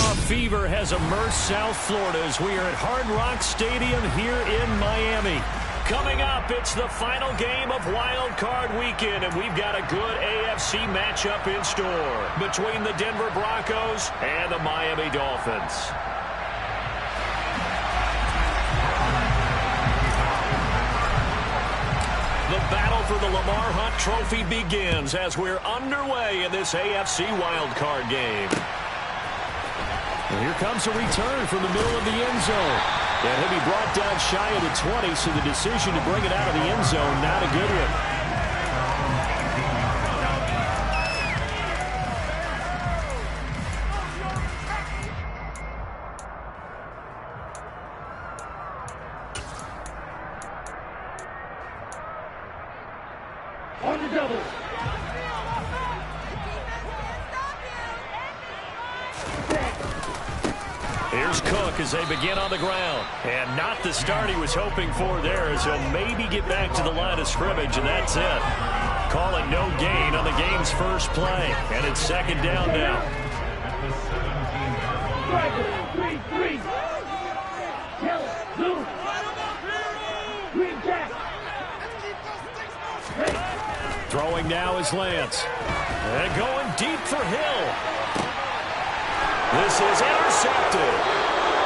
Playoff fever has immersed South Florida as we are at Hard Rock Stadium here in Miami. Coming up, it's the final game of Wild Card Weekend, and we've got a good AFC matchup in store between the Denver Broncos and the Miami Dolphins. The battle for the Lamar Hunt Trophy begins as we're underway in this AFC Wild Card game. And here comes a return from the middle of the end zone. And he'll be brought down shy of the 20, so the decision to bring it out of the end zone, not a good one. On the double. Here's Cook as they begin on the ground. And not the start he was hoping for there, as he'll maybe get back to the line of scrimmage, and that's it. Call it no gain on the game's first play. And it's second down now. 3-3. Yellow, blue. Green jack. Throwing now is Lance. And going deep for Hill. This is intercepted.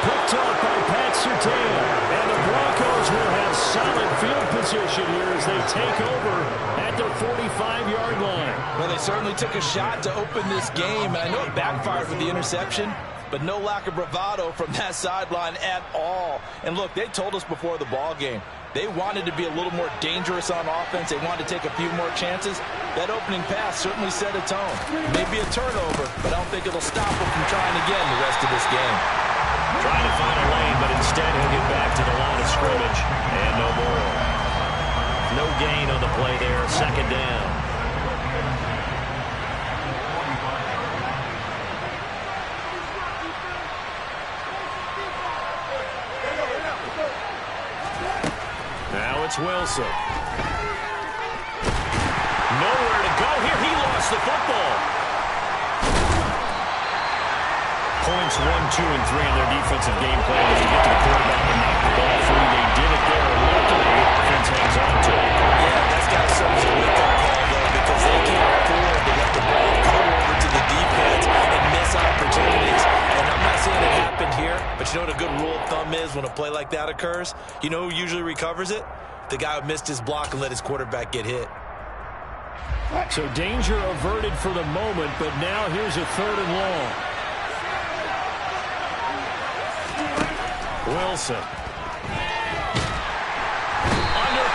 Picked off by Pat Surtain. And the Broncos will have solid field position here as they take over at their 45-yard line. Well, they certainly took a shot to open this game. I know it backfired with the interception, but no lack of bravado from that sideline at all. And look, they told us before the ball game, they wanted to be a little more dangerous on offense. They wanted to take a few more chances. That opening pass certainly set a tone. Maybe a turnover, but I don't think it'll stop them from trying again the rest of this game. Trying to find a lane, but instead he'll get back to the line of scrimmage. And no more. No gain on the play there. Second down. Now it's Wilson. Nowhere to go here. He lost the football. Points 1, 2, and 3 on their defensive game plan as they get to the quarterback and knock the ball free. They did it there. Luckily, the defense hangs on to it. Yeah, that's got to serve as a wake-up call, though, because they can't afford to let the ball go over to the defense and miss opportunities. And I'm not saying it happened here, but you know what a good rule of thumb is when a play like that occurs? You know who usually recovers it? The guy who missed his block and let his quarterback get hit. So danger averted for the moment, but now here's a 3rd and long. Wilson. Under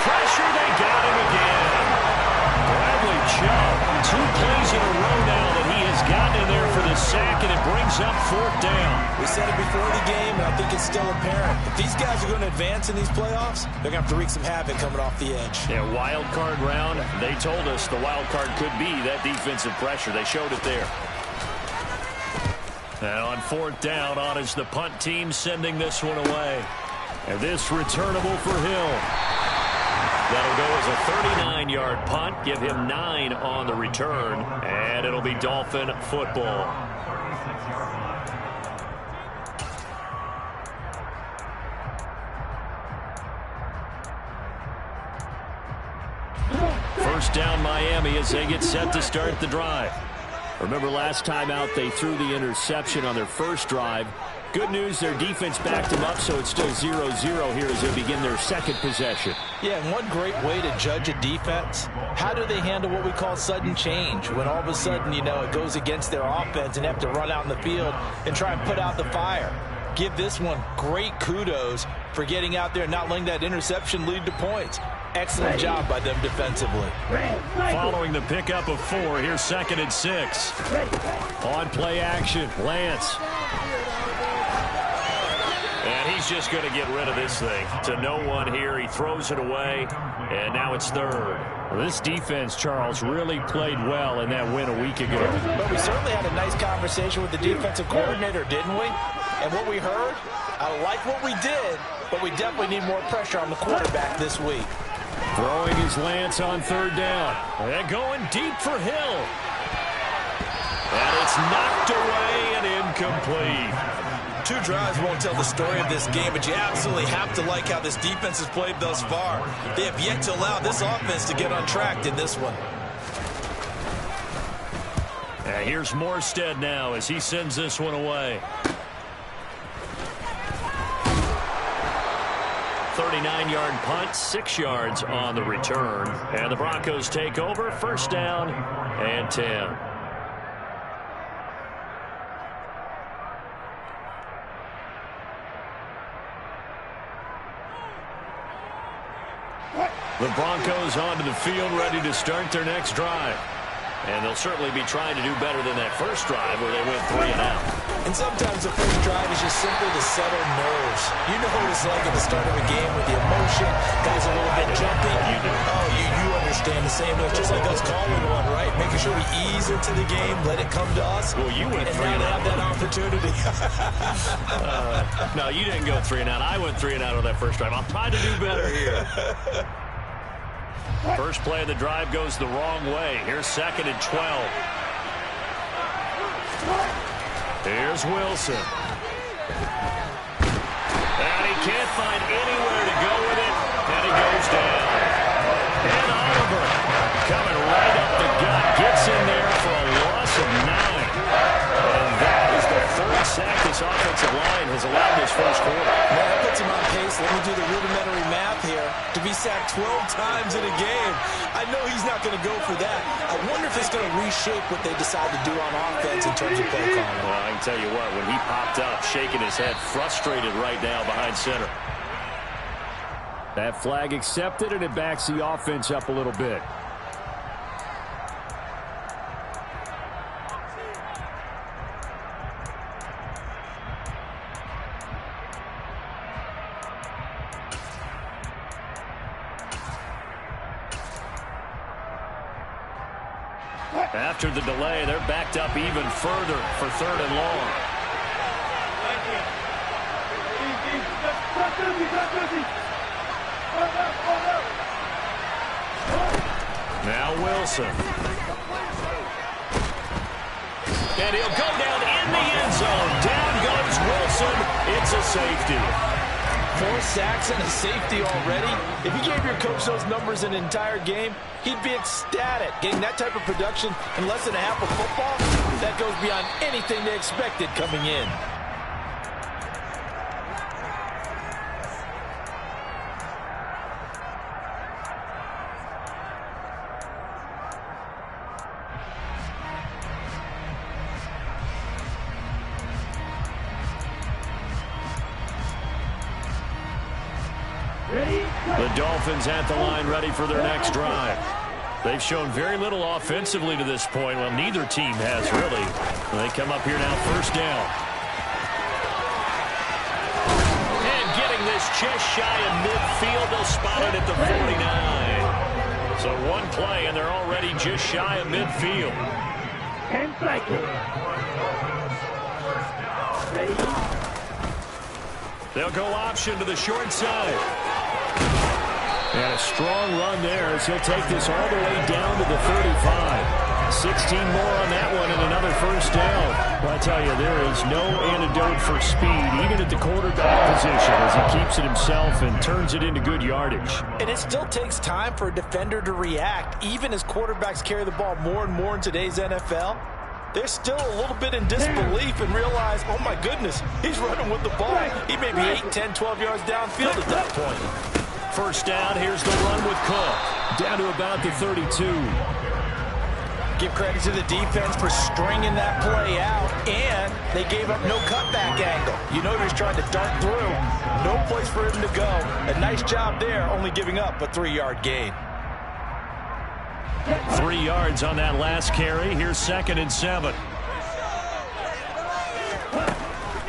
pressure, they got him again. Bradley Chubb, 2 plays in a row now that he has gotten in there for the sack, and it brings up 4th down. We said it before the game, and I think it's still apparent. If these guys are going to advance in these playoffs, they're going to have to wreak some havoc coming off the edge. Yeah, wild card round. They told us the wild card could be that defensive pressure. They showed it there. And on 4th down, on is the punt team sending this one away. And this returnable for Hill. That'll go as a 39-yard punt. Give him 9 on the return. And it'll be Dolphin football. First down Miami as they get set to start the drive. Remember last time out they threw the interception on their first drive. Good news, their defense backed them up, so it's still 0-0 here as they begin their second possession. Yeah, and one great way to judge a defense, how do they handle what we call sudden change? When all of a sudden, you know, it goes against their offense and have to run out in the field and try and put out the fire. Give this one great kudos for getting out there and not letting that interception lead to points. Excellent job by them defensively. Following the pickup of 4, here's 2nd and 6. On play action, Lance. And he's just going to get rid of this thing. To no one here, he throws it away, and now it's 3rd. Well, this defense, Charles, really played well in that win a week ago. But we certainly had a nice conversation with the defensive coordinator, didn't we? And what we heard, I like what we did, but we definitely need more pressure on the quarterback this week. Throwing his Lance on 3rd down. And going deep for Hill. And it's knocked away and incomplete. 2 drives won't tell the story of this game, but you absolutely have to like how this defense has played thus far. They have yet to allow this offense to get untracked in this one. Here's Morstead now as he sends this one away. 39-yard punt, 6 yards on the return. And the Broncos take over, first down and 10. The Broncos onto the field, ready to start their next drive. And they'll certainly be trying to do better than that first drive where they went 3 and out. And sometimes the first drive is just simple to settle nerves. You know what it's like at the start of a game with the emotion. Guys a little bit jumpy. You do. Oh, you understand the same. It's just like us calling one, right? Making sure we ease into the game, let it come to us. Well, you went 3 and out. Have that opportunity. No, you didn't go 3 and out. I went 3 and out on that first drive. I'll try to do better here. First play of the drive goes the wrong way. Here's 2nd and 12. Here's Wilson. And he can't find anywhere to go with it. And he goes down. And Oliver coming right up the gut. Gets in there for a loss of 9. And that is the 3rd sack this offensive line has allowed this first quarter. Man, that puts him on pace. Let me do the rudimentary math here. To be sacked 12 times in a game. I know he's not going to go for that. I wonder if it's going to reshape what they decide to do on offense in terms of play calling. Well, I can tell you what, when he popped up, shaking his head, frustrated right now behind center. That flag accepted, and it backs the offense up a little bit. After the delay, they're backed up even further for 3rd and long. Now Wilson. And he'll go down in the end zone. Down goes Wilson. It's a safety. 4 sacks and a safety already. If you gave your coach those numbers in an entire game, he'd be ecstatic. Getting that type of production in less than a half of football, that goes beyond anything they expected coming in. The Dolphins at the line, ready for their next drive. They've shown very little offensively to this point. Well, neither team has, really. They come up here now, first down. And getting this just shy of midfield. They'll spot it at the 49. So 1 play, and they're already just shy of midfield. 10 seconds. Ready? They'll go option to the short side. And a strong run there as he'll take this all the way down to the 35. 16 more on that one and another first down. Well, I tell you, there is no antidote for speed, even at the quarterback position, as he keeps it himself and turns it into good yardage. And it still takes time for a defender to react, even as quarterbacks carry the ball more and more in today's NFL. They're still a little bit in disbelief and realize, oh my goodness, he's running with the ball. He may be 8, 10, 12 yards downfield at that point. First down, here's the run with Cook. Down to about the 32. Give credit to the defense for stringing that play out, and they gave up no cutback angle. You know he's trying to dart through. No place for him to go. A nice job there, only giving up a 3-yard gain. 3 yards on that last carry. Here's 2nd and 7.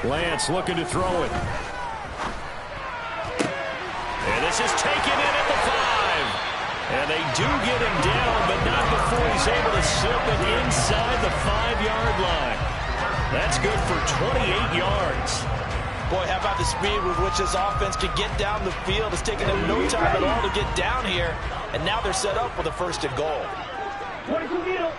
Lance looking to throw it. And this is taken in at the 5. And they do get him down, but not before he's able to slip it inside the 5-yard line. That's good for 28 yards. Boy, how about the speed with which this offense can get down the field? It's taken them no time at all to get down here. And now they're set up with a 1st and goal. 22 middle.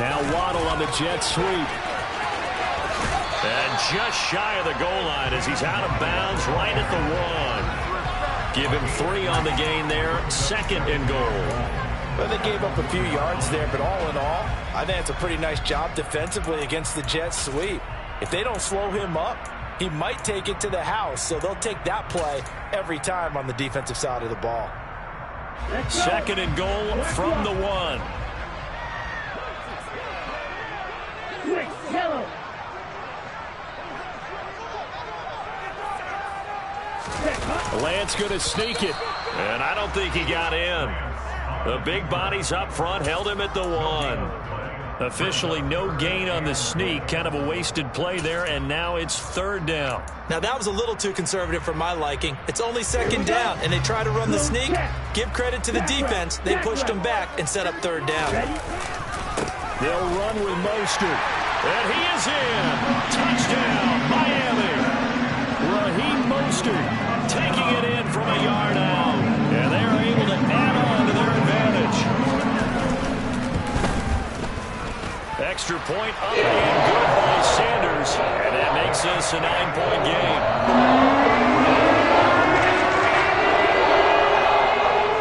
Now Waddle on the jet sweep. And just shy of the goal line as he's out of bounds right at the 1. Give him 3 on the gain there. 2nd and goal. Well, they gave up a few yards there, but all in all, I think it's a pretty nice job defensively against the jet sweep. If they don't slow him up, he might take it to the house, so they'll take that play every time on the defensive side of the ball. 2nd and goal from the 1. Lance going to sneak it, and I don't think he got in. The big bodies up front held him at the 1. Officially no gain on the sneak. Kind of a wasted play there, and now it's 3rd down. Now, that was a little too conservative for my liking. It's only 2nd down, and they try to run the sneak. Give credit to the defense. They pushed them back and set up 3rd down. They'll run with Mostert, and he is in. Touchdown, Miami. Raheem Mostert taking it in from a yard out, and they are able to add on to their advantage. Extra point up and good by Sanders, and that makes this a 9-point game.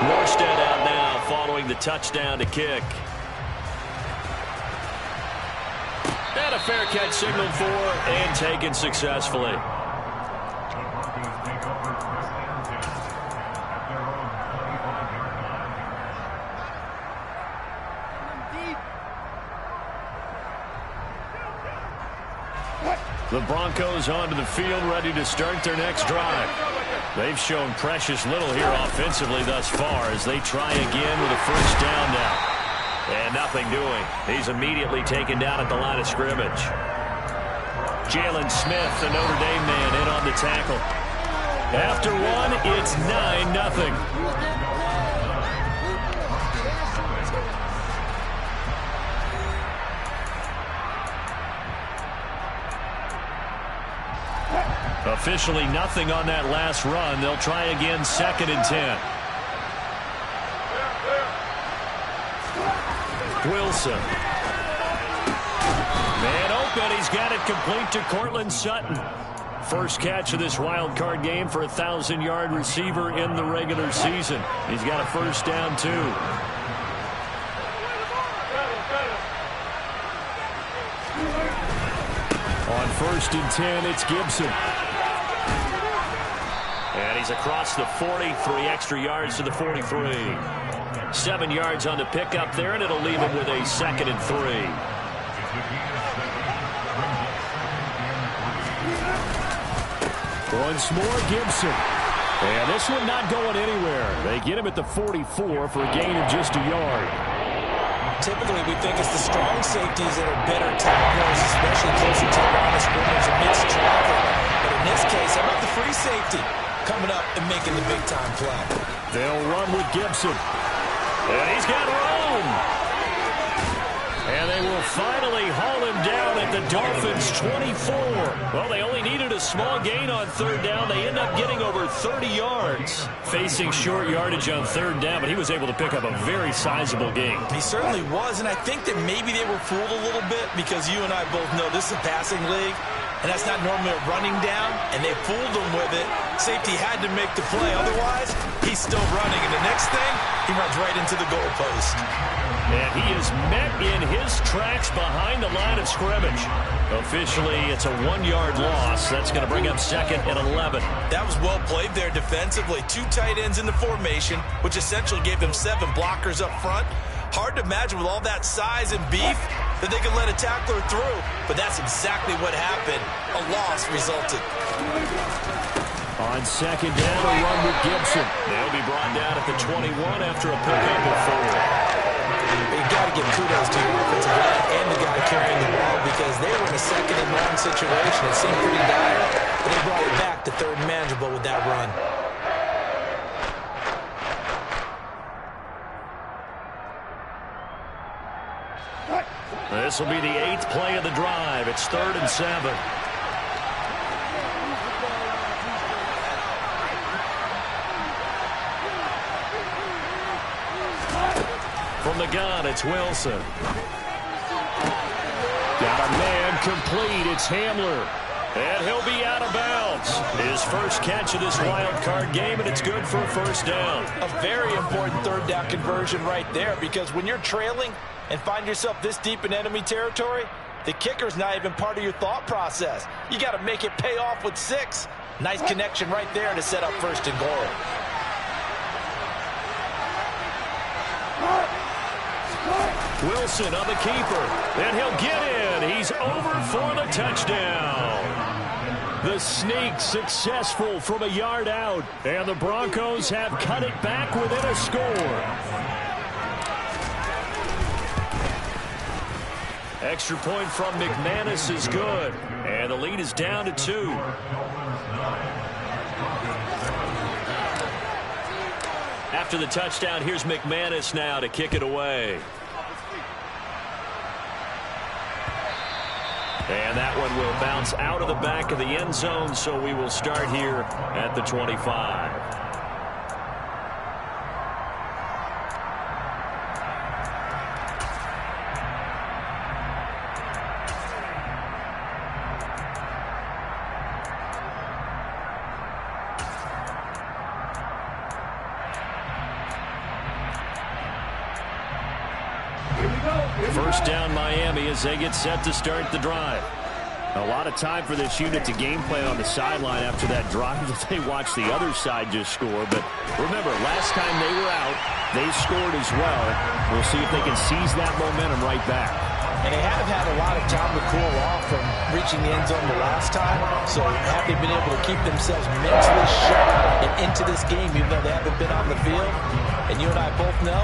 Morstead out now following the touchdown to kick. And a fair catch signaled for and taken successfully. The Broncos onto the field, ready to start their next drive. They've shown precious little here offensively thus far as they try again with a 1st down now. And nothing doing. He's immediately taken down at the line of scrimmage. Jalen Smith, the Notre Dame man, in on the tackle. After 1, it's 9-0. Officially nothing on that last run. They'll try again 2nd and 10. Wilson. Man open. He's got it complete to Cortland Sutton. First catch of this wild card game for a 1,000-yard receiver in the regular season. He's got a 1st down, too. On 1st and 10, it's Gibson. And he's across the 40, 3 extra yards to the 43. 7 yards on the pickup there, and it'll leave him with a 2nd and 3. Once more, Gibson. And this one not going anywhere. They get him at the 44 for a gain of just a yard. Typically, we think it's the strong safeties that are better tacklers, especially closer to the line of scrimmage amidst traffic. But in this case, how about the free safety coming up and making the big-time play? They'll run with Gibson. And he's got room. And they will finally haul him down at the Dolphins' 24. Well, they only needed a small gain on 3rd down. They end up getting over 30 yards. Facing short yardage on 3rd down, but he was able to pick up a very sizable gain. He certainly was, and I think that maybe they were fooled a little bit because you and I both know this is a passing league, and that's not normally a running down, and they fooled him with it. Safety had to make the play. Otherwise, he's still running, and the next thing, he runs right into the goalpost. And he is met in his tracks behind the line of scrimmage. Officially, it's a 1-yard loss. That's going to bring up 2nd and 11. That was well played there defensively. 2 tight ends in the formation, which essentially gave them 7 blockers up front. Hard to imagine with all that size and beef that they could let a tackler through. But that's exactly what happened. A loss resulted. On 2nd down, a run with Gibson. They'll be brought down at the 21 after a pickup of 4. You got to give kudos to your offensive line and the guy carrying the ball because they were in a 2nd and 1 situation. It seemed pretty dire, but they brought it back to 3rd and manageable with that run. This will be the 8th play of the drive. It's 3rd and 7. From the gun, it's Wilson. Got a man complete. It's Hamler. And he'll be out of bounds. His first catch of this wild card game, and it's good for a first down. A very important third down conversion right there, because when you're trailing and find yourself this deep in enemy territory, the kicker's not even part of your thought process. You got to make it pay off with 6. Nice connection right there to set up first and goal. Wilson on the keeper, and he'll get in. He's over for the touchdown. The sneak successful from a yard out, and the Broncos have cut it back within a score. Extra point from McManus is good, and the lead is down to 2. After the touchdown, here's McManus now to kick it away. And that one will bounce out of the back of the end zone, so we will start here at the 25. First down Miami as they get set to start the drive. A lot of time for this unit to game plan on the sideline after that drive that they watched the other side just score. But remember, last time they were out, they scored as well. We'll see if they can seize that momentum right back. And they have had a lot of time to cool off from reaching the end zone the last time. So have they been able to keep themselves mentally sharp and into this game even though they haven't been on the field? And you and I both know,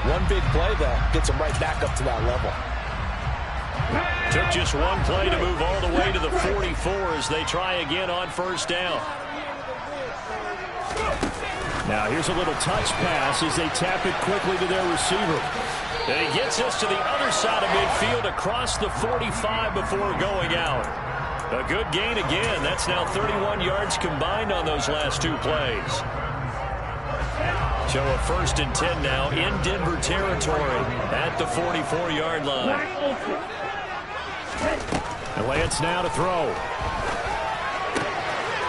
one big play, though, gets them right back up to that level. Took just one play to move all the way to the 44 as they try again on first down. Now here's a little touch pass as they tap it quickly to their receiver. And he gets us to the other side of midfield across the 45 before going out. A good gain again. That's now 31 yards combined on those last 2 plays. So a 1st and 10 now in Denver territory at the 44-yard line. And Lance now to throw.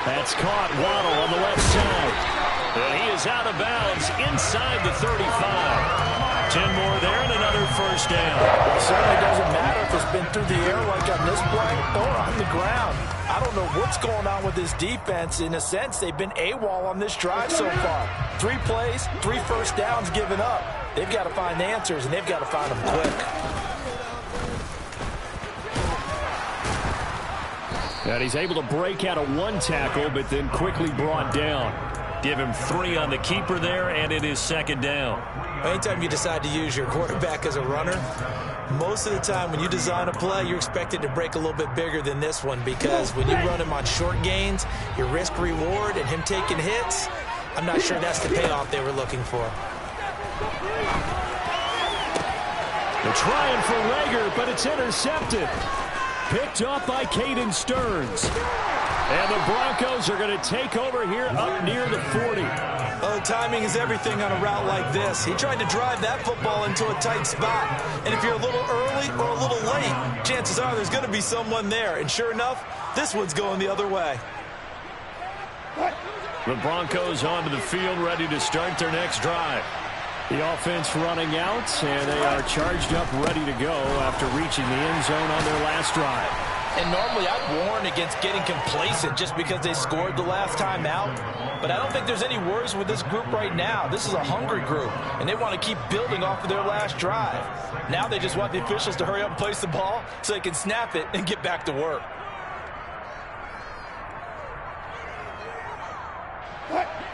That's caught. Waddle on the left side. And he is out of bounds inside the 35. 10 more there and another first down. Well, it certainly doesn't matter if it's been through the air like on this play or on the ground. I don't know what's going on with this defense. In a sense, they've been AWOL on this drive so far. 3 plays, 3 first downs given up. They've got to find answers, and they've got to find them quick. And he's able to break out of 1 tackle, but then quickly brought down. Give him 3 on the keeper there, and it is 2nd down. Anytime you decide to use your quarterback as a runner, most of the time when you design a play, you're expected to break a little bit bigger than this one, because when you run him on short gains, your risk-reward and him taking hits, I'm not sure that's the payoff they were looking for. They're trying for Rager, but it's intercepted. Picked up by Caden Stearns. And the Broncos are going to take over here up near the 40. Oh, timing is everything on a route like this. He tried to drive that football into a tight spot. And if you're a little early or a little late, chances are there's going to be someone there. And sure enough, this one's going the other way. The Broncos onto the field, ready to start their next drive. The offense running out, and they are charged up, ready to go after reaching the end zone on their last drive. And normally I'd warn against getting complacent just because they scored the last time out. But I don't think there's any worries with this group right now. This is a hungry group, and they want to keep building off of their last drive. Now they just want the officials to hurry up and place the ball so they can snap it and get back to work.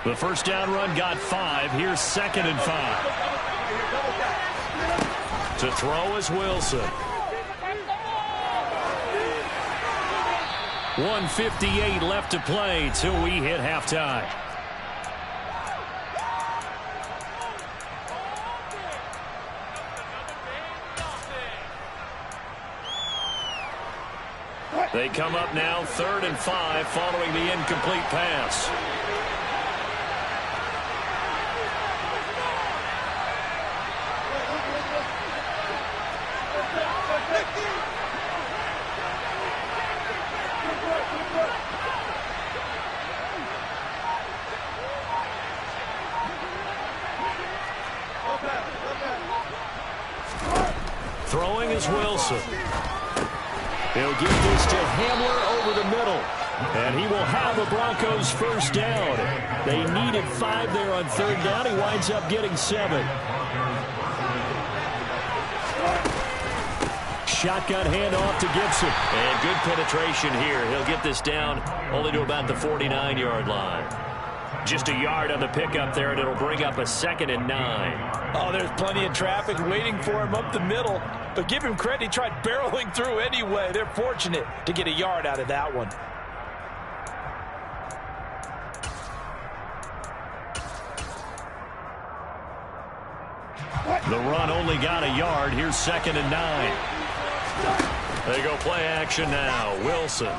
The first down run got 5. Here's 2nd and 5. To throw is Wilson. 1:58 left to play till we hit halftime. They come up now 3rd and 5 following the incomplete pass. is Wilson. He'll give this to Hamler over the middle. And he will have the Broncos first down. They needed 5 there on third down. He winds up getting 7. Shotgun handoff to Gibson. And good penetration here. He'll get this down only to about the 49-yard line. Just a yard on the pickup there, and it'll bring up a 2nd and 9. Oh, there's plenty of traffic waiting for him up the middle. But give him credit, he tried barreling through anyway. They're fortunate to get a yard out of that one. The run only got a yard. Here's 2nd and 9. They go play action now. Wilson.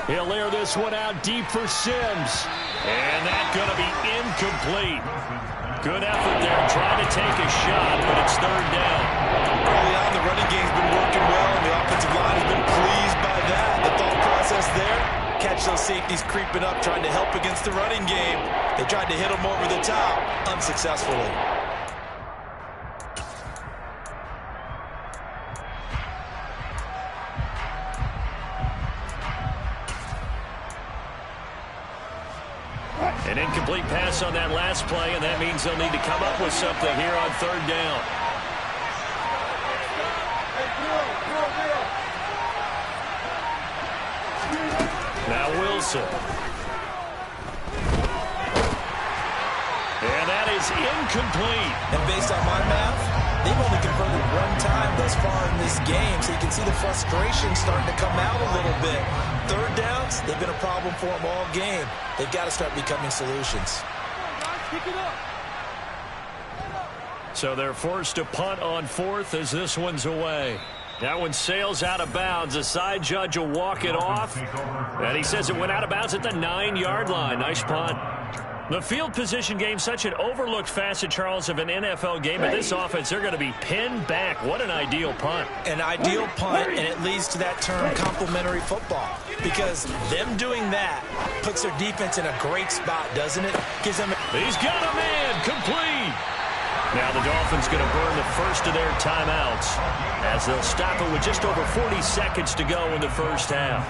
He'll air this one out deep for Sims. And that's going to be incomplete. Good effort there trying to take a shot, but it's third down. Early on, the running game's been working well, and the offensive line has been pleased by that. The thought process there, catch those safeties creeping up, trying to help against the running game. They tried to hit them over the top, unsuccessfully. An incomplete pass on that last play, and that means they'll need to come up with something here on third down. Now Wilson. And that is incomplete. And based on my math, they've only converted 1 time thus far in this game, so you can see the frustration starting to come out a little bit. Third downs, they've been a problem for them all game. They've got to start becoming solutions. So they're forced to punt on 4th as this one's away. That one sails out of bounds. The side judge will walk it off. And he says it went out of bounds at the 9-yard line. Nice punt. The field position game, such an overlooked facet, Charles, of an NFL game. But this offense, they're going to be pinned back. What an ideal punt. An ideal punt, and it leads to that term complementary football. Because them doing that puts their defense in a great spot, doesn't it? Gives them. He's got a man, complete. Now the Dolphins going to burn the first of their timeouts as they'll stop it with just over 40 seconds to go in the first half.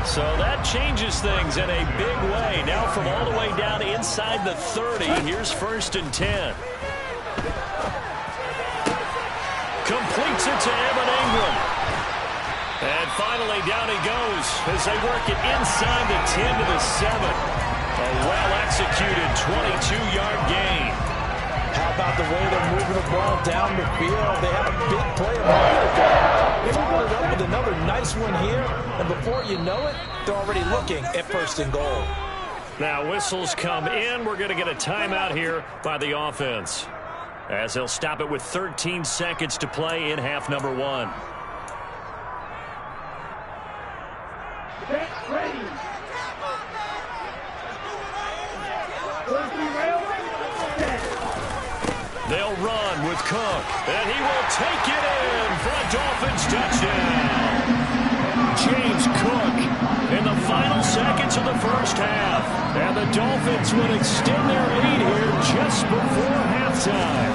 So that changes things in a big way. Now from all the way down inside the 30, here's 1st and 10. Completes it to Evan Ingram. And finally down he goes as they work it inside the 10 to the 7. A well-executed 22-yard gain. How about the way they're moving the ball down the field? They had a big play a moment ago. Followed up with another nice one here, and before you know it, they're already looking at 1st and goal. Now whistles come in. We're going to get a timeout here by the offense as they'll stop it with 13 seconds to play in half number 1. Ready. They'll run with Cook, and he will take it in for a Dolphins touchdown. James Cook in the final seconds of the first half. And the Dolphins would extend their lead here just before halftime.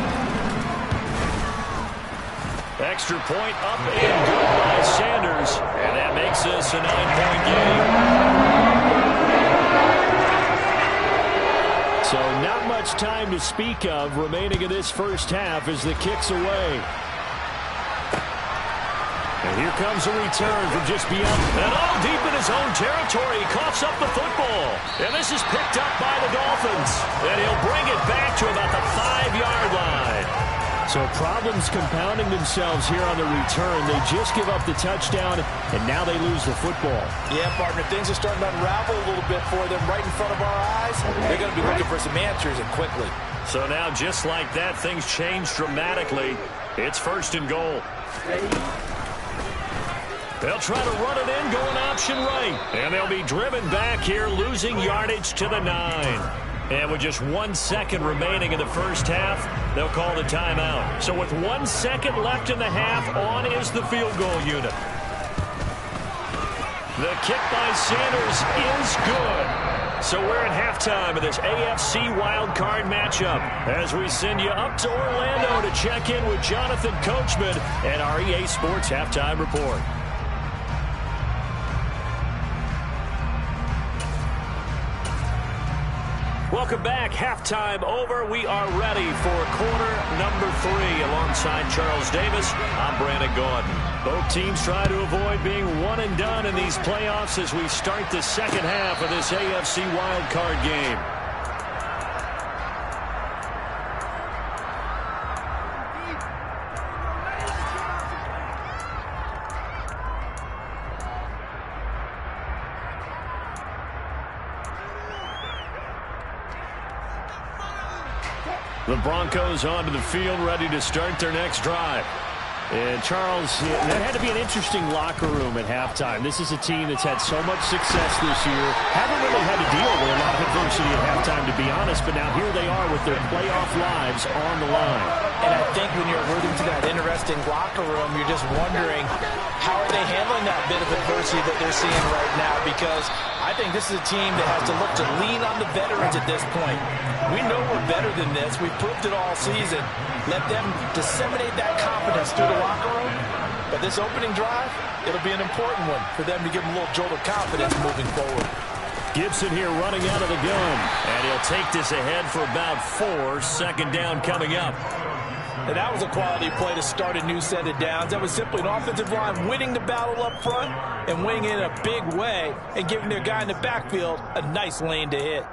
Extra point up and good by Sanders, and that makes this a 9-point game. So not much time to speak of remaining in this first half as the kick's away. And here comes a return from just beyond. And deep in his own territory, he coughs up the football. And this is picked up by the Dolphins. And he'll bring it back to about the 5-yard line. So problems compounding themselves here on the return. They just give up the touchdown, and now they lose the football. Yeah, partner, things are starting to unravel a little bit for them right in front of our eyes. They're going to be looking for some answers, and quickly. So now, just like that, things change dramatically. It's 1st and goal. They'll try to run it in, going option right. And they'll be driven back here, losing yardage to the 9. And with just 1 second remaining in the first half, they'll call the timeout. So with 1 second left in the half, on is the field goal unit. The kick by Sanders is good. So we're at halftime of this AFC wildcard matchup as we send you up to Orlando to check in with Jonathan Coachman and our EA Sports Halftime Report. Welcome back. Halftime over. We are ready for quarter number 3. Alongside Charles Davis, I'm Brandon Gordon. Both teams try to avoid being one and done in these playoffs as we start the second half of this AFC wildcard game. The Broncos onto the field, ready to start their next drive. And Charles, that had to be an interesting locker room at halftime. This is a team that's had so much success this year. Haven't really had to deal with a lot of adversity at halftime, to be honest. But now here they are with their playoff lives on the line. And I think when you're alluding to that interesting locker room, you're just wondering how are they handling that bit of adversity that they're seeing right now, because I think this is a team that has to look to lean on the veterans at this point. We know we're better than this. We've proved it all season. Let them disseminate that confidence through the locker room. But this opening drive, it'll be an important one for them to give them a little jolt of confidence moving forward. Gibson here running out of the gun. And he'll take this ahead for about 4. Second down coming up. And that was a quality play to start a new set of downs. That was simply an offensive line winning the battle up front and winning it in a big way and giving their guy in the backfield a nice lane to hit.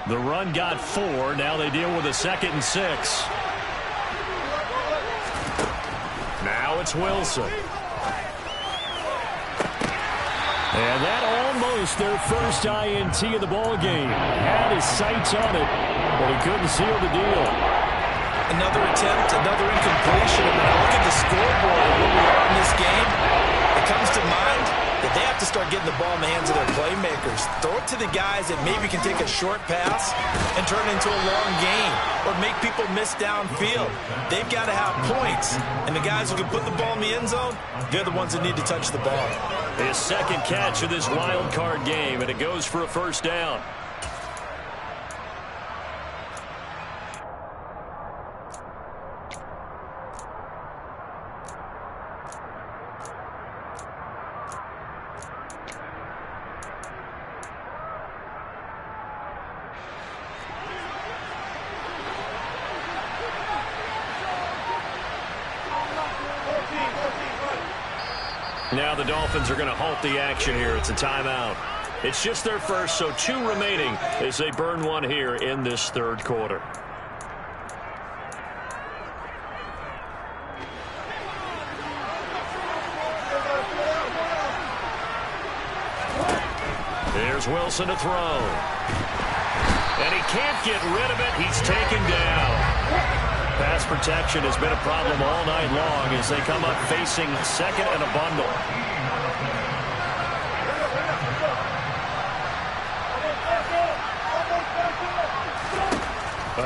The run got 4. Now they deal with a 2nd and 6. Now it's Wilson. And that almost their first INT of the ball game. Had his sights on it, but he couldn't seal the deal. Another attempt, another incompletion. And when I look at the scoreboard and where we are in this game, it comes to mind that they have to start getting the ball in the hands of their playmakers. Throw it to the guys that maybe can take a short pass and turn it into a long game or make people miss downfield. They've got to have points. And the guys who can put the ball in the end zone, they're the ones that need to touch the ball. His second catch of this wild card game, and it goes for a first down. Now the Dolphins are going to halt the action here. It's a timeout. It's just their first, so 2 remaining as they burn one here in this third quarter. There's Wilson to throw. And he can't get rid of it. He's taken down. Pass protection has been a problem all night long as they come up facing second and a bundle.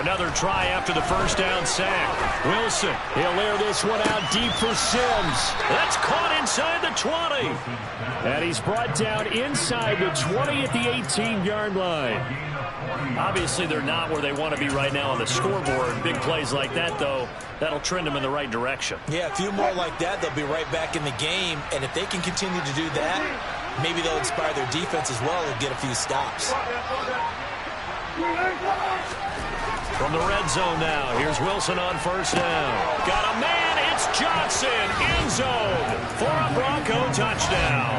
Another try after the first down sack. Wilson, he'll air this one out deep for Sims. That's caught inside the 20. And he's brought down inside the 20 at the 18-yard line. Obviously, they're not where they want to be right now on the scoreboard. Big plays like that, though, that'll trend them in the right direction. Yeah, a few more like that, they'll be right back in the game. And if they can continue to do that, maybe they'll inspire their defense as well and get a few stops. From the red zone now, here's Wilson on first down. Got a man, it's Johnson, end zone for a Bronco touchdown.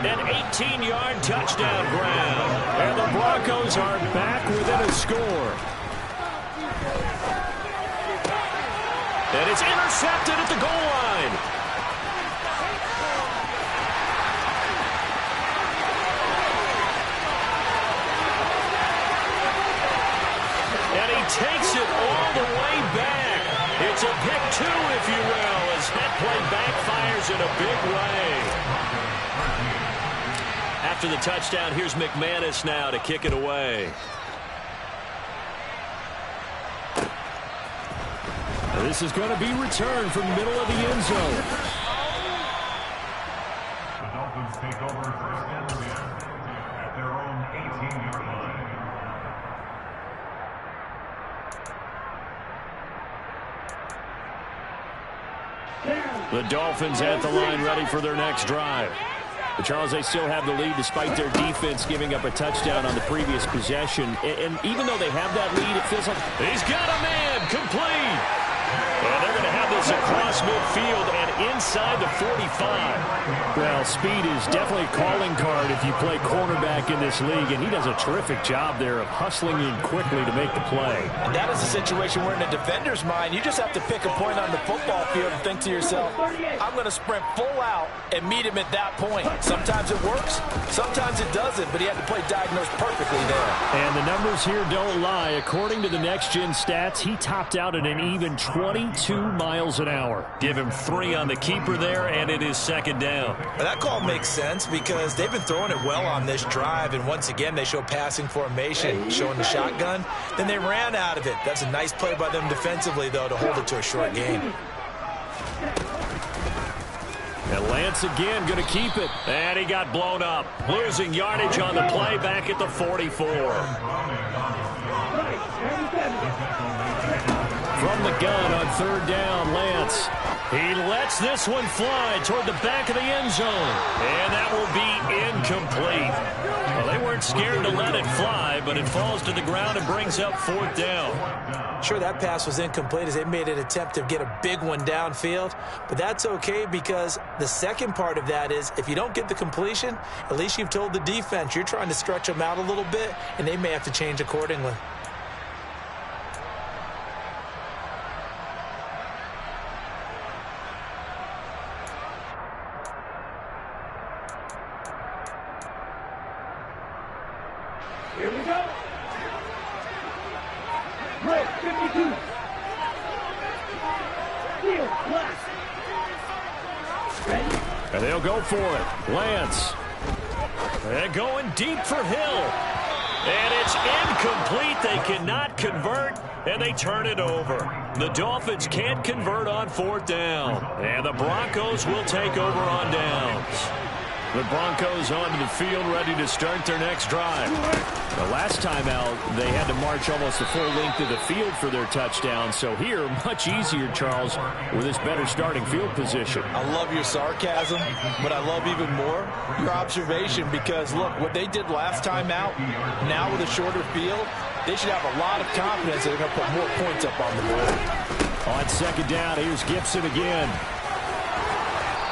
An 18-yard touchdown grab. And the Broncos are back within a score. And it's intercepted at the goal line. And he takes it all the way back. It's a pick 2, if you will, as that play backfires in a big way. After the touchdown, here's McManus now to kick it away. This is going to be returned from the middle of the end zone. The Dolphins at the line ready for their next drive. But Charles, they still have the lead despite their defense giving up a touchdown on the previous possession. And even though they have that lead, it feels like he's got a man complete. And they're going to have this across midfield and inside the 45. Well, speed is definitely a calling card if you play cornerback in this league, and he does a terrific job there of hustling in quickly to make the play. And that is a situation where in a defender's mind, you just have to pick a point on the football field and think to yourself, I'm going to sprint full out and meet him at that point. Sometimes it works, sometimes it doesn't, but he had to play diagnosed perfectly there. And the numbers here don't lie. According to the next-gen stats, he topped out at an even 22 miles an hour. Give him 3 on the keeper there, and it is second down. But that call makes sense because they've been throwing it well on this drive, and once again, they show passing formation, showing the shotgun. Then they ran out of it. That's a nice play by them defensively, though, to hold it to a short gain. And Lance again going to keep it. And he got blown up. Losing yardage on the play back at the 44. From the gun on third down, Lance. He lets this one fly toward the back of the end zone. And that will be incomplete. Well, they weren't scared to let it fly, but it falls to the ground and brings up fourth down. Sure, that pass was incomplete as they made an attempt to get a big one downfield, but that's okay because the second part of that is if you don't get the completion, at least you've told the defense you're trying to stretch them out a little bit, and they may have to change accordingly. Here we go. Break 52. Field left. Ready? And they'll go for it. Lance. They're going deep for Hill. And it's incomplete. They cannot convert, and they turn it over. The Dolphins can't convert on fourth down. And the Broncos will take over on downs. The Broncos onto the field, ready to start their next drive. The last time out, they had to march almost the full length of the field for their touchdown. So here, much easier, Charles, with this better starting field position. I love your sarcasm, but I love even more your observation because, look, what they did last time out, now with a shorter field, they should have a lot of confidence that they're going to put more points up on the board. On second down, here's Gibson again.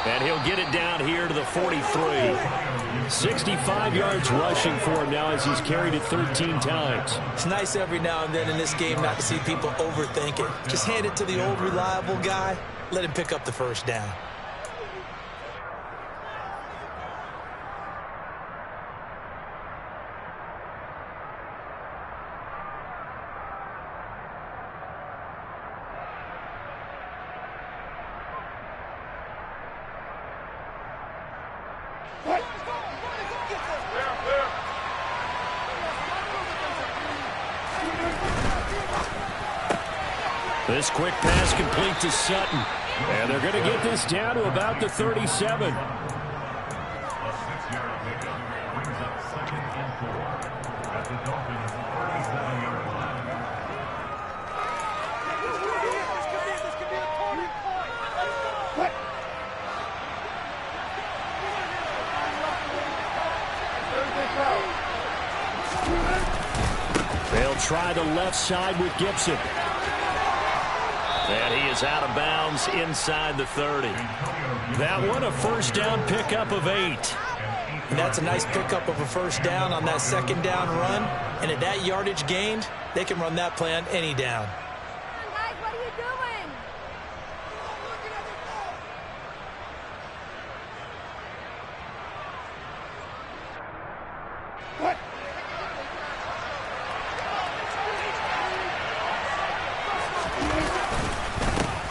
And he'll get it down here to the 43. 65 yards rushing for him now as he's carried it 13 times. It's nice every now and then in this game not to see people overthink it. Just hand it to the old reliable guy. Let him pick up the first down. This quick pass complete to Sutton. And they're going to get this down to about the 37. They'll try the left side with Gibson. And he is out of bounds inside the 30. That one a first down pickup of 8. And that's a nice pickup of a first down on that second down run. And at that yardage gained, they can run that play on any down. Guys, what are you doing? What?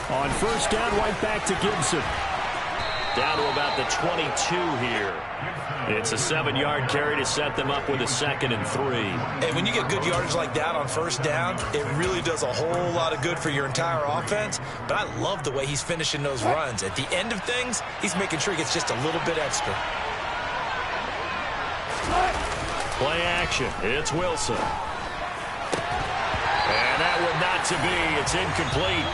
On first down, right back to Gibson. Down to about the 22 here. It's a 7-yard carry to set them up with a 2nd and 3. And when you get good yardage like that on first down, it really does a whole lot of good for your entire offense. But I love the way he's finishing those runs. At the end of things, he's making sure he gets just a little bit extra. Play action. It's Wilson. And that one not to be. It's incomplete.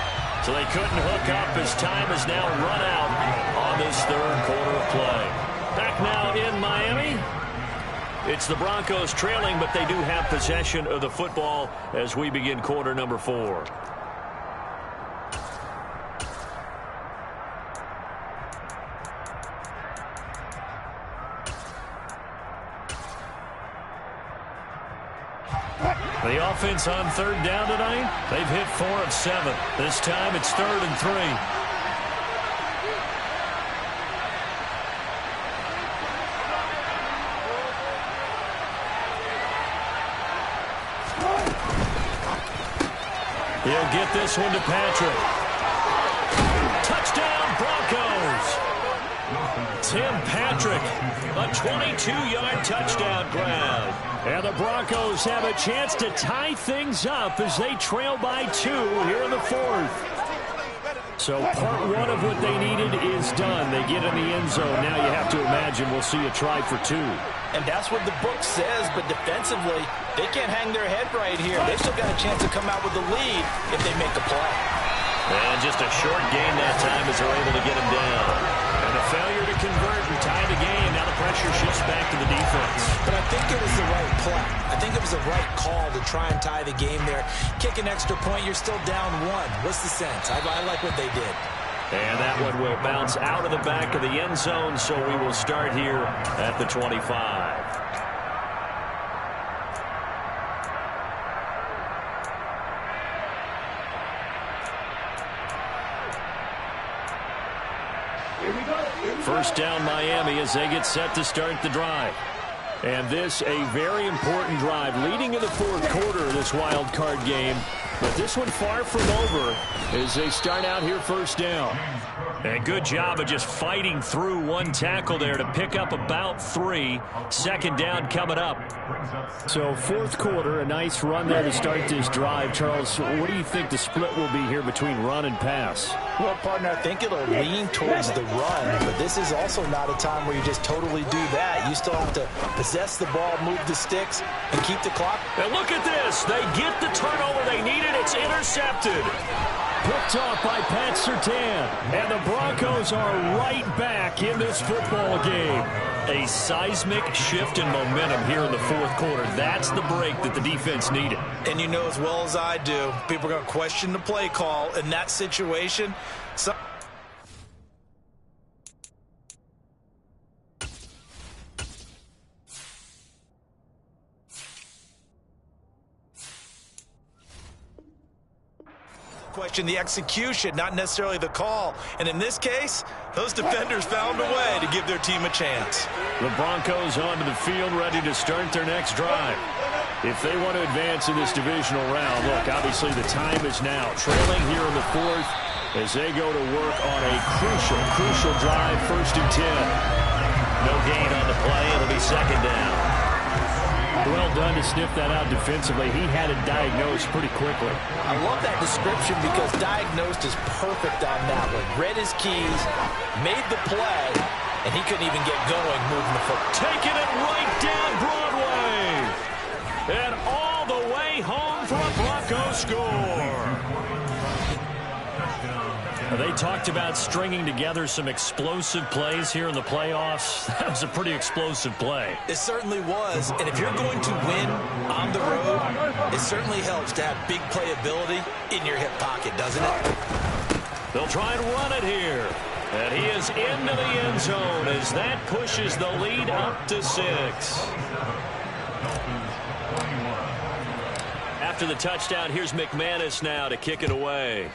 So they couldn't hook up as time has now run out on this third quarter of play. Back now in Miami. It's the Broncos trailing, but they do have possession of the football as we begin quarter number 4. The offense on third down tonight, they've hit 4 of 7. This time it's 3rd and 3. He'll get this one to Patrick. Touchdown, Broncos. Tim Patrick, a 22-yard touchdown grab. And the Broncos have a chance to tie things up as they trail by 2 here in the 4th. So part 1 of what they needed is done. They get in the end zone. Now you have to imagine we'll see a try for 2. And that's what the book says, but defensively, they can't hang their head right here. They've still got a chance to come out with the lead if they make a play. And just a short gain that time as they're able to get him down. And a failure to convert and tie the game. Now the pressure shifts back to the defense. But I think it was the right play. I think it was the right call to try and tie the game there. Kick an extra point, you're still down 1. What's the sense? I like what they did. And that one will bounce out of the back of the end zone, so we will start here at the 25. First down Miami as they get set to start the drive. And this a very important drive leading in the 4th quarter of this wild card game. But this one far from over as they start out here first down. And good job of just fighting through one tackle there to pick up about 3. Second down coming up. So 4th quarter, a nice run there to start this drive. Charles, what do you think the split will be here between run and pass? Well, partner, I think it'll lean towards the run, but this is also not a time where you just totally do that. You still have to possess the ball, move the sticks, and keep the clock. And look at this. They get the turnover they needed. It's intercepted. Picked off by Pat Surtain. And the Broncos are right back in this football game. A seismic shift in momentum here in the 4th quarter. That's the break that the defense needed. And you know as well as I do, people are going to question the play call in that situation. Question the execution, not necessarily the call. And in this case, those defenders found a way to give their team a chance. The Broncos onto the field ready to start their next drive. If they want to advance in this divisional round, look, obviously the time is now. Trailing here in the 4th as they go to work on a crucial drive, 1st and 10. No gain on the play. It'll be 2nd down. Well done to sniff that out defensively. He had it diagnosed pretty quickly. I love that description because diagnosed is perfect on that one. Read his keys, made the play, and he couldn't even get going moving the foot. Taking it right down Broadway. And all the way home for a Broncos score. They talked about stringing together some explosive plays here in the playoffs. That was a pretty explosive play. It certainly was. And if you're going to win on the road, it certainly helps to have big playability in your hip pocket, doesn't it? They'll try and run it here. And he is into the end zone as that pushes the lead up to 6. After the touchdown, here's McManus now to kick it away.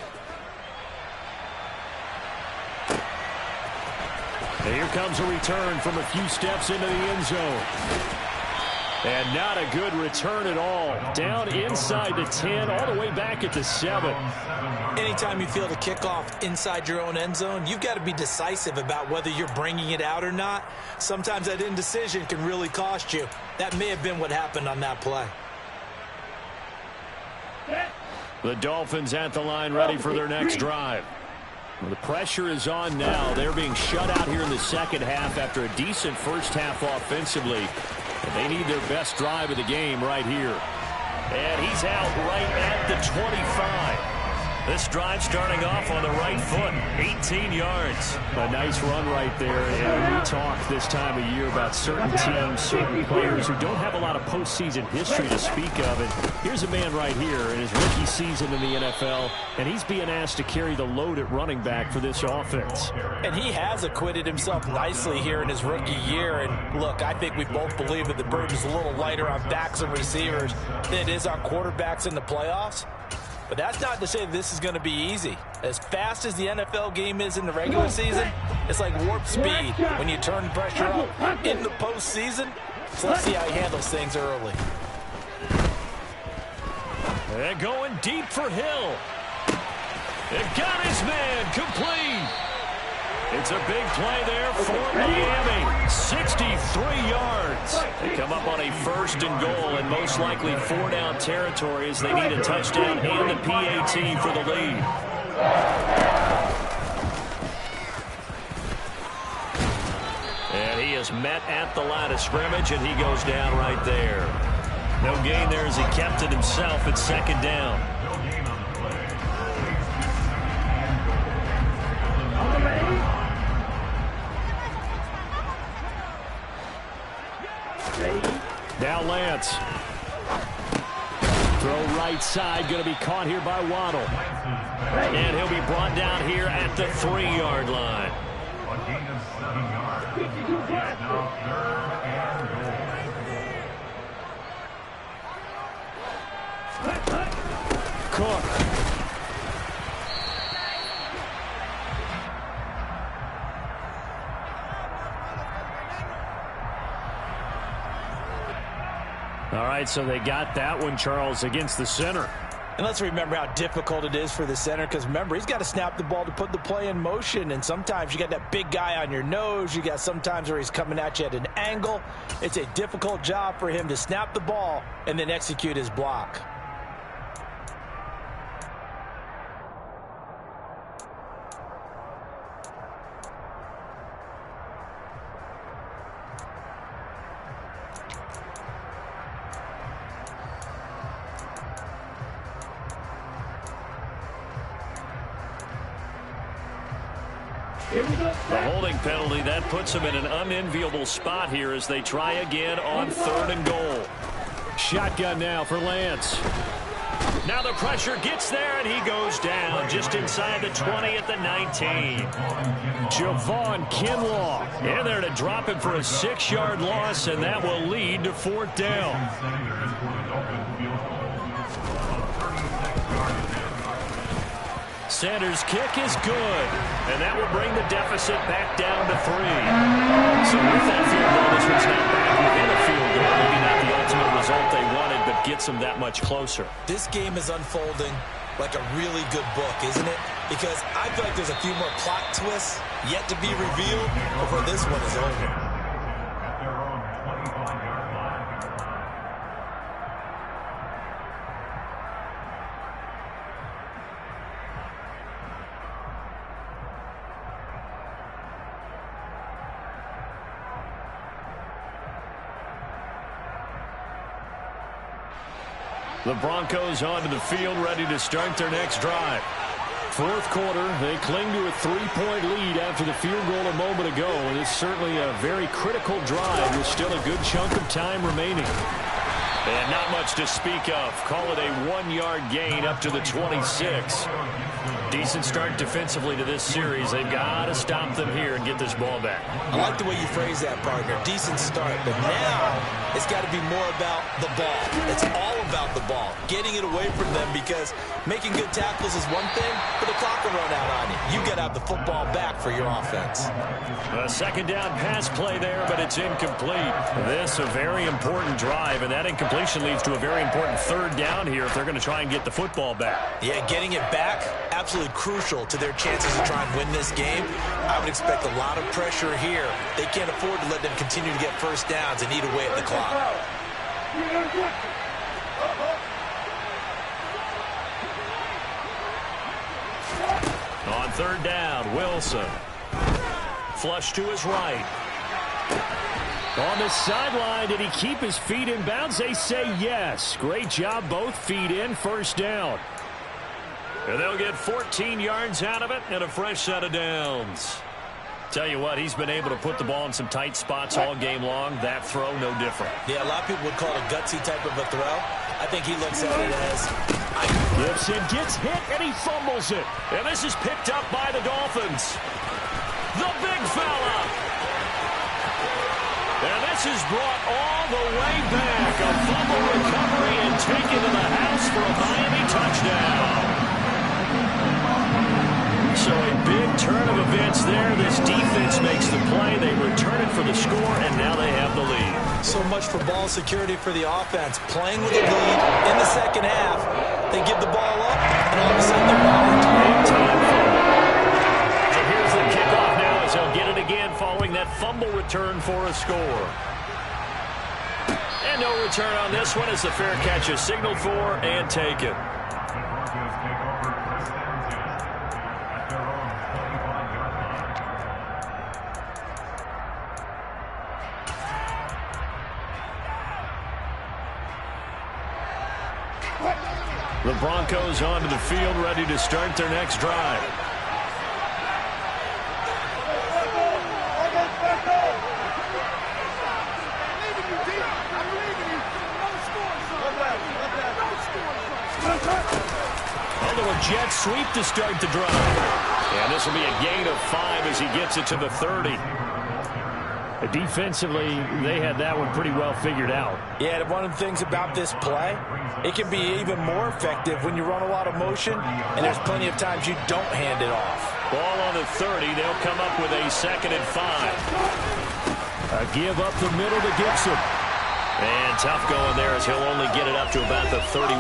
And here comes a return from a few steps into the end zone. And not a good return at all. Down inside the 10, all the way back at the 7. Anytime you feel the kickoff inside your own end zone, you've got to be decisive about whether you're bringing it out or not. Sometimes that indecision can really cost you. That may have been what happened on that play. The Dolphins at the line ready for their next drive. Well, the pressure is on now. They're being shut out here in the second half after a decent first half offensively. And they need their best drive of the game right here. And he's out right at the 25. This drive starting off on the right foot, 18 yards. A nice run right there. And we talk this time of year about certain teams, certain players who don't have a lot of postseason history to speak of. And here's a man right here in his rookie season in the NFL, and he's being asked to carry the load at running back for this offense. And he has acquitted himself nicely here in his rookie year. And look, I think we both believe that the burden is a little lighter on backs and receivers than it is on quarterbacks in the playoffs. But that's not to say that this is going to be easy. As fast as the NFL game is in the regular season, it's like warp speed when you turn pressure up in the postseason. So let's see how he handles things early. And going deep for Hill. It got his man complete. It's a big play there for Miami. 63 yards. They come up on a 1st and goal and most likely 4-down territory as they need a touchdown and the PAT for the lead. And he is met at the line of scrimmage, and he goes down right there. No gain there as he kept it himself at 2nd down. Now Lance. Throw right side, going to be caught here by Waddle. And he'll be brought down here at the 3-yard line. Cook. All right, so they got that one, Charles, against the center. And let's remember how difficult it is for the center, because remember, he's got to snap the ball to put the play in motion, and sometimes you got that big guy on your nose. You got sometimes where he's coming at you at an angle. It's a difficult job for him to snap the ball and then execute his block. The holding penalty, that puts them in an unenviable spot here as they try again on 3rd and goal. Shotgun now for Lance. Now the pressure gets there, and he goes down just inside the 20 at the 19. Javon Kinlaw. In there to drop him for a 6-yard loss, and that will lead to 4th down. Sanders' kick is good, and that will bring the deficit back down to 3. So with that field goal, this one's not back within a field goal. Maybe not the ultimate result they wanted, but gets them that much closer. This game is unfolding like a really good book, isn't it? Because I feel like there's a few more plot twists yet to be revealed before this one is over. The Broncos onto the field, ready to start their next drive. 4th quarter, they cling to a 3-point lead after the field goal a moment ago. And it's certainly a very critical drive with still a good chunk of time remaining. And not much to speak of. Call it a 1-yard gain up to the 26. Decent start defensively to this series. They've got to stop them here and get this ball back. I like the way you phrase that, partner. Decent start, but now it's got to be more about the ball. It's all about the ball, getting it away from them, because making good tackles is one thing, but the clock will run out on you. You got to have the football back for your offense. A 2nd down pass play there, but it's incomplete. This a very important drive, and that incompletion leads to a very important 3rd down here if they're going to try and get the football back. Yeah, getting it back, absolutely crucial to their chances to try and win this game. I would expect a lot of pressure here. They can't afford to let them continue to get 1st downs and eat away at the clock. On 3rd down, Wilson. Flush to his right. On the sideline, did he keep his feet in bounds? They say yes. Great job, both feet in, 1st down. And they'll get 14 yards out of it and a fresh set of downs. Tell you what, he's been able to put the ball in some tight spots all game long. That throw, no different. Yeah, a lot of people would call it a gutsy type of a throw. I think he looks at it as... Gibson gets hit, and he fumbles it. And this is picked up by the Dolphins. The big fella. And this is brought all the way back. A fumble recovery and taken to the house for a Miami touchdown. So a big turn of events there. This defense makes the play. They return it for the score, and now they have the lead. So much for ball security for the offense. Playing with a lead in the second half. They give the ball up, and all of a sudden they're behind. Big time fumble. So here's the kickoff now as they'll get it again following that fumble return for a score. And no return on this one as the fair catch is signaled for and taken. The Broncos onto the field, ready to start their next drive. A little jet sweep to start the drive. And this will be a gain of 5 as he gets it to the 30. Defensively, they had that one pretty well figured out. Yeah, one of the things about this play, it can be even more effective when you run a lot of motion, and there's plenty of times you don't hand it off. Ball on the 30. They'll come up with a 2nd and 5. A give up the middle to Gibson. And tough going there as he'll only get it up to about the 31.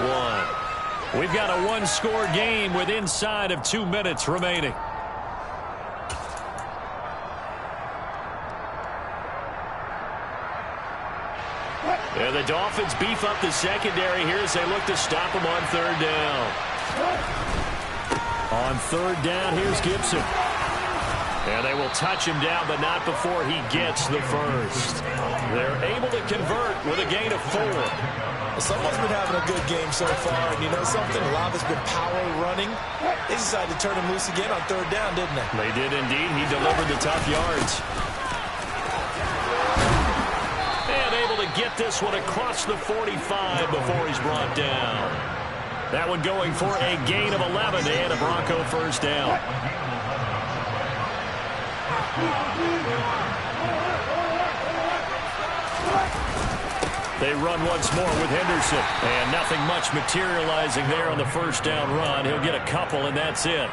We've got a one-score game with inside of 2 minutes remaining. And the Dolphins beef up the secondary here as they look to stop him on 3rd down. On 3rd down, here's Gibson. And they will touch him down, but not before he gets the first. They're able to convert with a gain of 4. Someone's been having a good game so far, and you know something? A lot of it's been power running. They decided to turn him loose again on 3rd down, didn't they? They did indeed. He delivered the tough yards. And able to get this one across the 45 before he's brought down. That one going for a gain of 11 and a Bronco first down. They run once more with Henderson. And nothing much materializing there on the first down run. He'll get a couple, and that's it.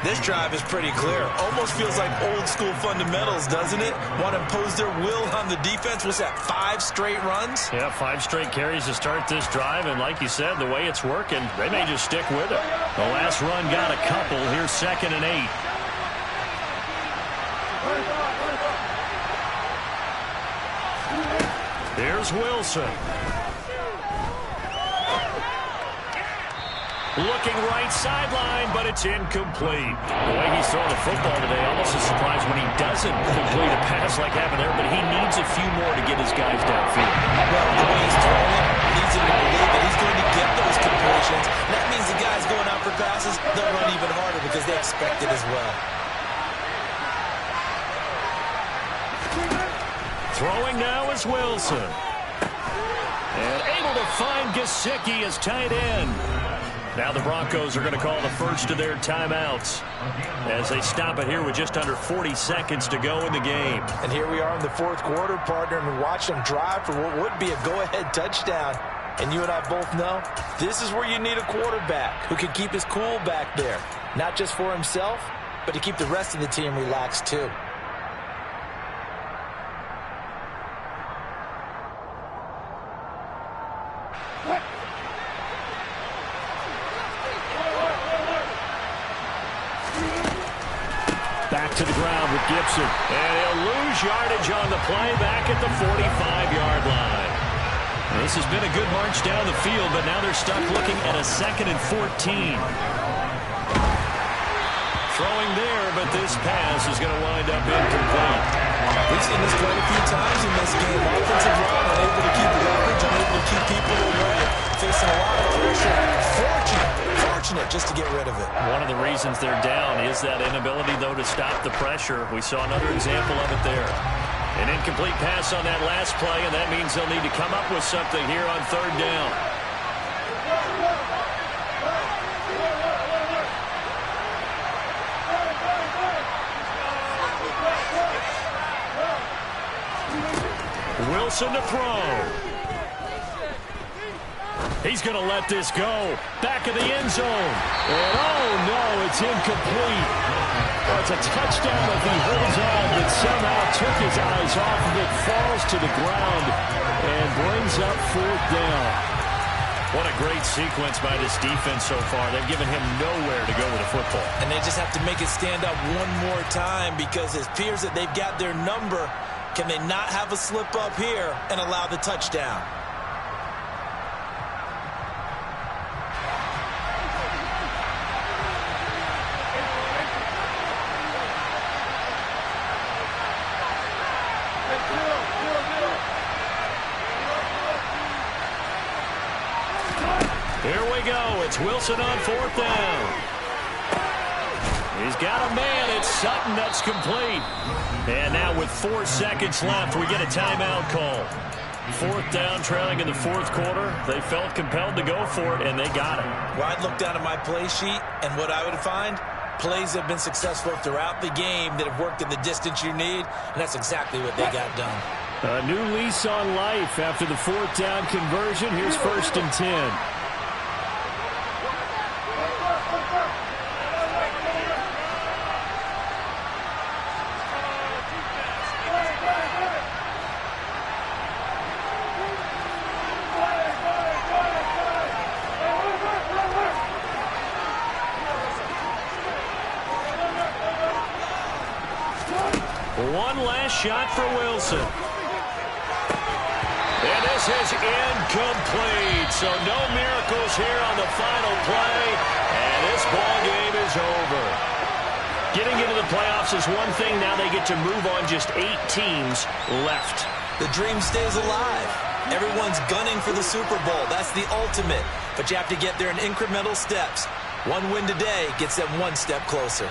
This drive is pretty clear. Almost feels like old-school fundamentals, doesn't it? Want to impose their will on the defense. What's that, 5 straight runs? Yeah, 5 straight carries to start this drive. And like you said, the way it's working, they may just stick with it. The last run got a couple. Here's 2nd and 8. Here's Wilson. Looking right sideline, but it's incomplete. The way he's throwing the football today, almost a surprise when he doesn't complete a pass like happened there, but he needs a few more to get his guys downfield. Well, the way he's throwing it leads him to believe that he's going to get those completions. That means the guys going out for passes, they'll run even harder because they expect it as well. Throwing now is Wilson. And able to find Gesicki as tight end. Now the Broncos are going to call the first of their timeouts as they stop it here with just under 40 seconds to go in the game. And here we are in the 4th quarter, partner, and watch them drive for what would be a go-ahead touchdown. And you and I both know this is where you need a quarterback who can keep his cool back there. Not just for himself, but to keep the rest of the team relaxed too. Back to the ground with Gibson. And he'll lose yardage on the play back at the 45-yard line. This has been a good march down the field, but now they're stuck looking at a 2nd and 14. Throwing there, but this pass is going to wind up incomplete. We've seen this quite a few times in this game. Offensive line unable to keep leverage, unable to keep people away. facing a lot of pressure. Fortunate just to get rid of it. One of the reasons they're down is that inability, though, to stop the pressure. We saw another example of it there. An incomplete pass on that last play, and that means they'll need to come up with something here on third down. Wilson to throw. He's going to let this go. Back of the end zone. And oh, no, it's incomplete. Well, it's a touchdown if he holds on, but somehow took his eyes off of it, falls to the ground, and brings up fourth down. What a great sequence by this defense so far. They've given him nowhere to go with the football. And they just have to make it stand up one more time because it appears that they've got their number. Can they not have a slip up here and allow the touchdown? Here we go. It's Wilson on fourth down. He's got a man. It's Sutton. That's complete. And now with 4 seconds left, we get a timeout call. Fourth down, trailing in the fourth quarter. They felt compelled to go for it, and they got it. Well, I'd look down at my play sheet, and what I would find, plays have been successful throughout the game that have worked in the distance you need, and that's exactly what they got done. A new lease on life after the fourth down conversion. Here's 1st and 10. One last shot for Wilson. And this is incomplete. So no miracles here on the final play. And this ball game is over. Getting into the playoffs is one thing. Now they get to move on. Just 8 teams left. The dream stays alive. Everyone's gunning for the Super Bowl. That's the ultimate. But you have to get there in incremental steps. One win today gets them one step closer.